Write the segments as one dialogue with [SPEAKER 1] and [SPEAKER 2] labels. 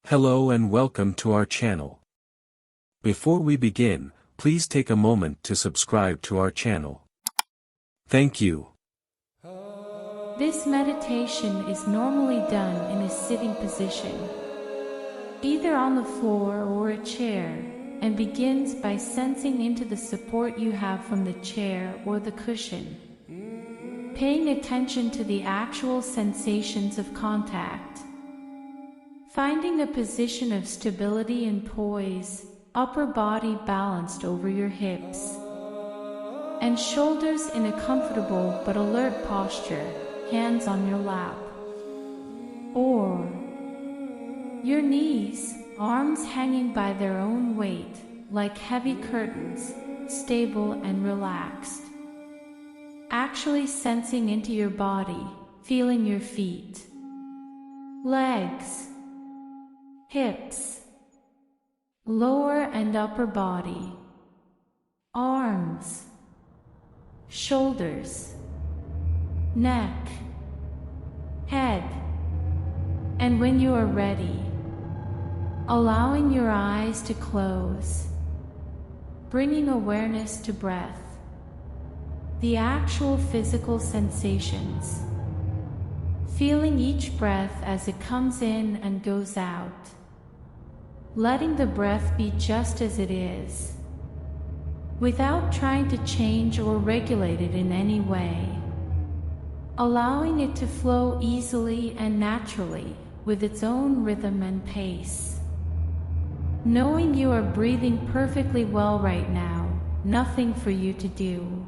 [SPEAKER 1] Hello and welcome to our channel. Before we begin, please take a moment to subscribe to our channel. Thank you.
[SPEAKER 2] This meditation is normally done in a sitting position, either on the floor or a chair, and begins by sensing into the support you have from the chair or the cushion. Paying attention to the actual sensations of contact. Finding a position of stability and poise, upper body balanced over your hips, and shoulders in a comfortable but alert posture, hands on your lap. Or your knees, arms hanging by their own weight, like heavy curtains, stable and relaxed. Actually sensing into your body, feeling your feet, legs, hips, lower and upper body, arms, shoulders, neck, head, and when you are ready, allowing your eyes to close, bringing awareness to breath, the actual physical sensations, feeling each breath as it comes in and goes out. Letting the breath be just as it is, without trying to change or regulate it in any way. Allowing it to flow easily and naturally, with its own rhythm and pace. Knowing you are breathing perfectly well right now, nothing for you to do.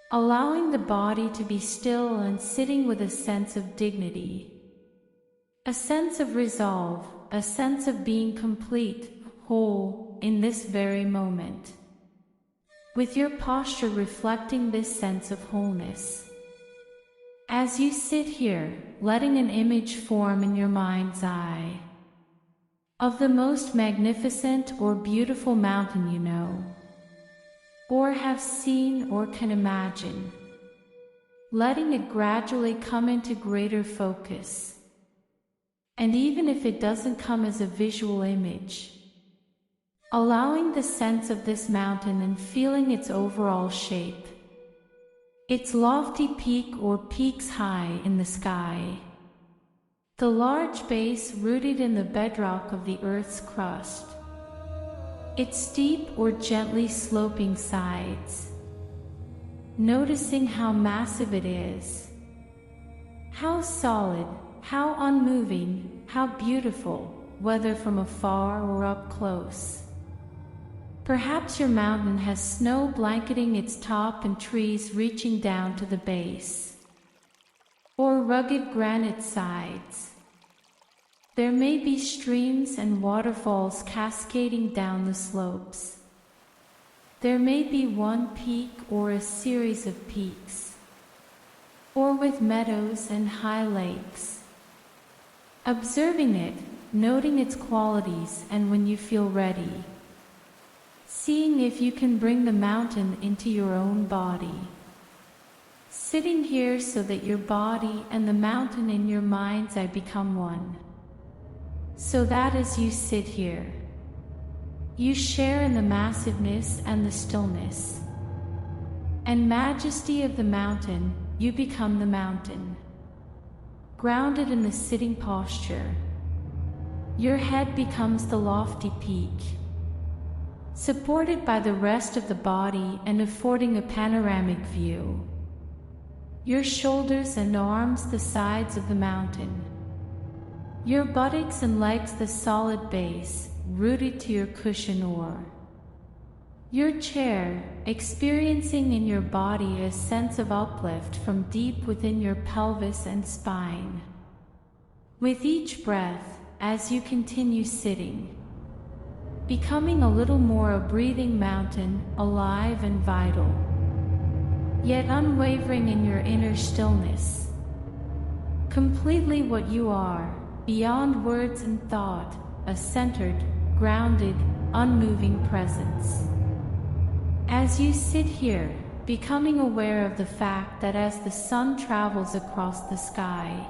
[SPEAKER 2] Allowing the body to be still and sitting with a sense of dignity. A sense of resolve, a sense of being complete, whole, in this very moment. With your posture reflecting this sense of wholeness. As you sit here, letting an image form in your mind's eye of the most magnificent or beautiful mountain you know, or have seen or can imagine. Letting it gradually come into greater focus. And even if it doesn't come as a visual image, allowing the sense of this mountain and feeling its overall shape, its lofty peak or peaks high in the sky, the large base rooted in the bedrock of the Earth's crust, its steep or gently sloping sides, noticing how massive it is, how solid, how unmoving, how beautiful, whether from afar or up close. Perhaps your mountain has snow blanketing its top and trees reaching down to the base, or rugged granite sides. There may be streams and waterfalls cascading down the slopes. There may be one peak or a series of peaks, or with meadows and high lakes. Observing it, noting its qualities, and when you feel ready, seeing if you can bring the mountain into your own body. Sitting here so that your body and the mountain in your mind's eye become one. So that as you sit here, you share in the massiveness and the stillness and majesty of the mountain. You become the mountain. Grounded in the sitting posture, your head becomes the lofty peak, supported by the rest of the body and affording a panoramic view. Your shoulders and arms the sides of the mountain. Your buttocks and legs the solid base, rooted to your cushion or your chair, experiencing in your body a sense of uplift from deep within your pelvis and spine. With each breath, as you continue sitting, becoming a little more a breathing mountain, alive and vital, yet unwavering in your inner stillness. Completely what you are, beyond words and thought, a centered, grounded, unmoving presence. As you sit here, becoming aware of the fact that as the sun travels across the sky,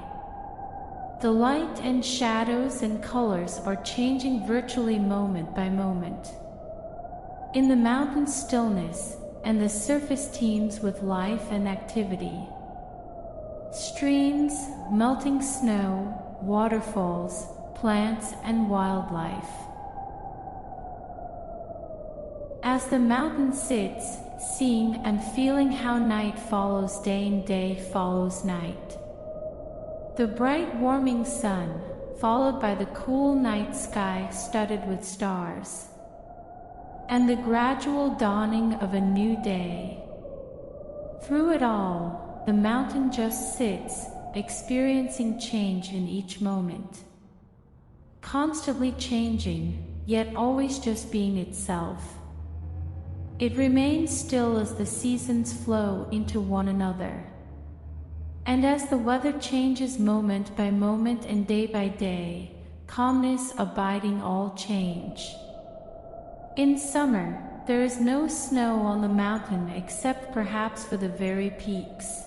[SPEAKER 2] The light and shadows and colors are changing virtually moment by moment. In the mountain stillness, and the surface teems with life and activity. Streams, melting snow, waterfalls, plants and wildlife. As the mountain sits, seeing and feeling how night follows day and day follows night. The bright warming sun, followed by the cool night sky studded with stars. And the gradual dawning of a new day. Through it all, the mountain just sits, experiencing change in each moment. Constantly changing, yet always just being itself. It remains still as the seasons flow into one another. And as the weather changes moment by moment and day by day, calmness abiding all change. In summer, there is no snow on the mountain except perhaps for the very peaks,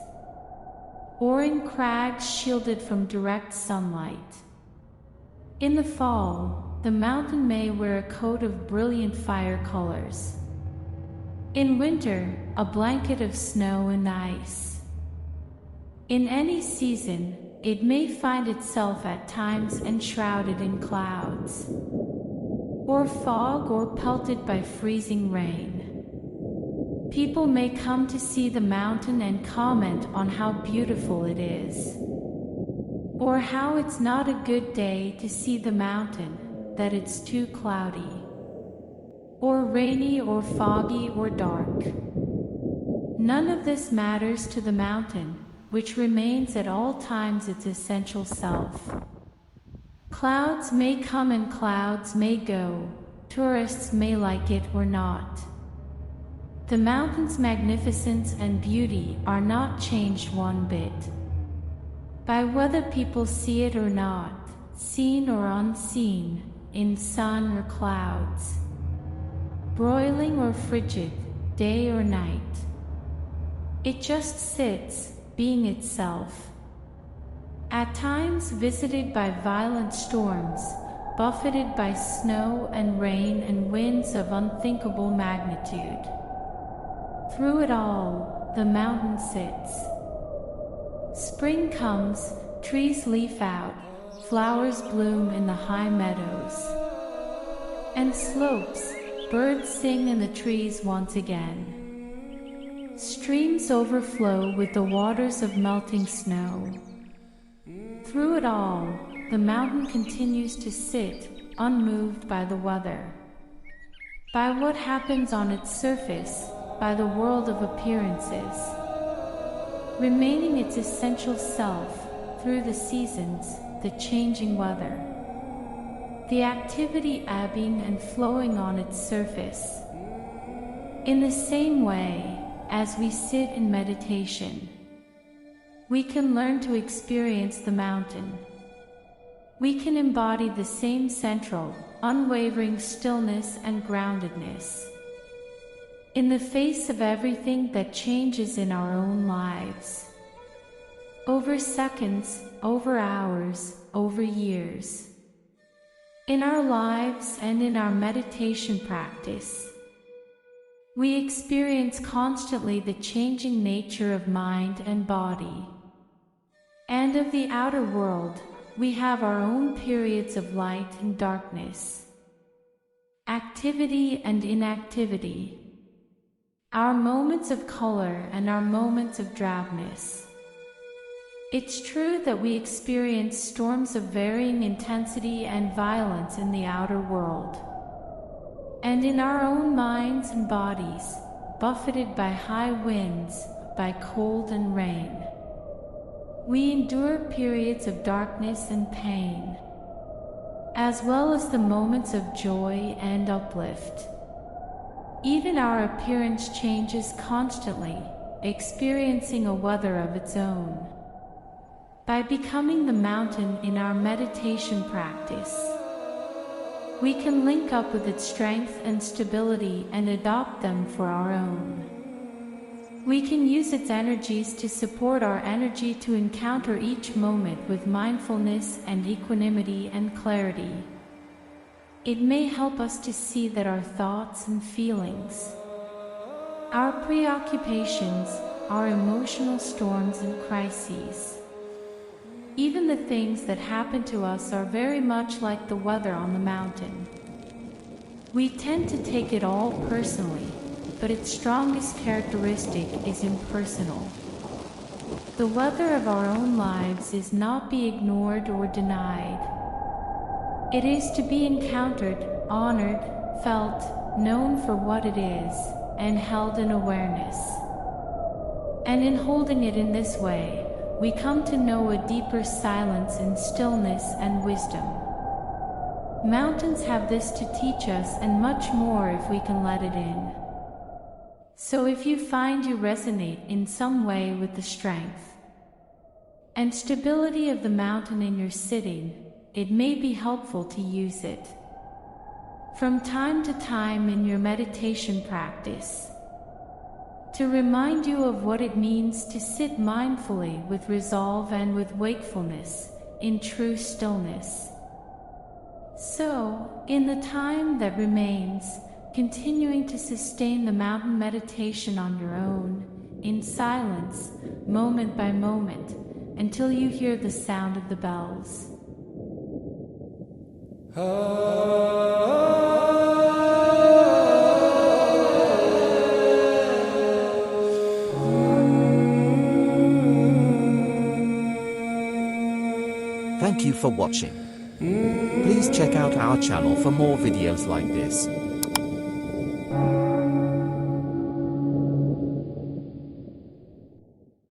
[SPEAKER 2] or in crags shielded from direct sunlight. In the fall, the mountain may wear a coat of brilliant fire colors. In winter, a blanket of snow and ice. In any season, it may find itself at times enshrouded in clouds, or fog, or pelted by freezing rain. People may come to see the mountain and comment on how beautiful it is, or how it's not a good day to see the mountain, that it's too cloudy, or rainy, or foggy, or dark. None of this matters to the mountain, which remains at all times its essential self. Clouds may come and clouds may go, tourists may like it or not. The mountain's magnificence and beauty are not changed one bit, by whether people see it or not, seen or unseen, in sun or clouds, broiling or frigid, day or night. It just sits, being itself. At times visited by violent storms, buffeted by snow and rain and winds of unthinkable magnitude. Through it all, the mountain sits. Spring comes, trees leaf out, flowers bloom in the high meadows and slopes, birds sing in the trees once again. Streams overflow with the waters of melting snow. Through it all, the mountain continues to sit, unmoved by the weather, by what happens on its surface, by the world of appearances, remaining its essential self through the seasons, the changing weather, the activity ebbing and flowing on its surface. In the same way, as we sit in meditation, we can learn to experience the mountain. We can embody the same central, unwavering stillness and groundedness. In the face of everything that changes in our own lives. Over seconds, over hours, over years. In our lives and in our meditation practice, we experience constantly the changing nature of mind and body. And of the outer world, we have our own periods of light and darkness, activity and inactivity, our moments of color and our moments of drabness. It's true that we experience storms of varying intensity and violence in the outer world, and in our own minds and bodies, buffeted by high winds, by cold and rain. We endure periods of darkness and pain, as well as the moments of joy and uplift. Even our appearance changes constantly, experiencing a weather of its own. By becoming the mountain in our meditation practice, we can link up with its strength and stability and adopt them for our own. We can use its energies to support our energy to encounter each moment with mindfulness and equanimity and clarity. It may help us to see that our thoughts and feelings, our preoccupations, our emotional storms and crises, even the things that happen to us are very much like the weather on the mountain. We tend to take it all personally, but its strongest characteristic is impersonal. The weather of our own lives is not be ignored or denied. It is to be encountered, honored, felt, known for what it is, and held in awareness. And in holding it in this way, we come to know a deeper silence and stillness and wisdom. Mountains have this to teach us and much more if we can let it in. So if you find you resonate in some way with the strength and stability of the mountain in your sitting, it may be helpful to use it from time to time in your meditation practice to remind you of what it means to sit mindfully with resolve and with wakefulness in true stillness. So, in the time that remains, continuing to sustain the mountain meditation on your own, in silence, moment by moment, until you hear the sound of the bells.
[SPEAKER 3] Thank you for watching. Please check out our channel for more videos like this.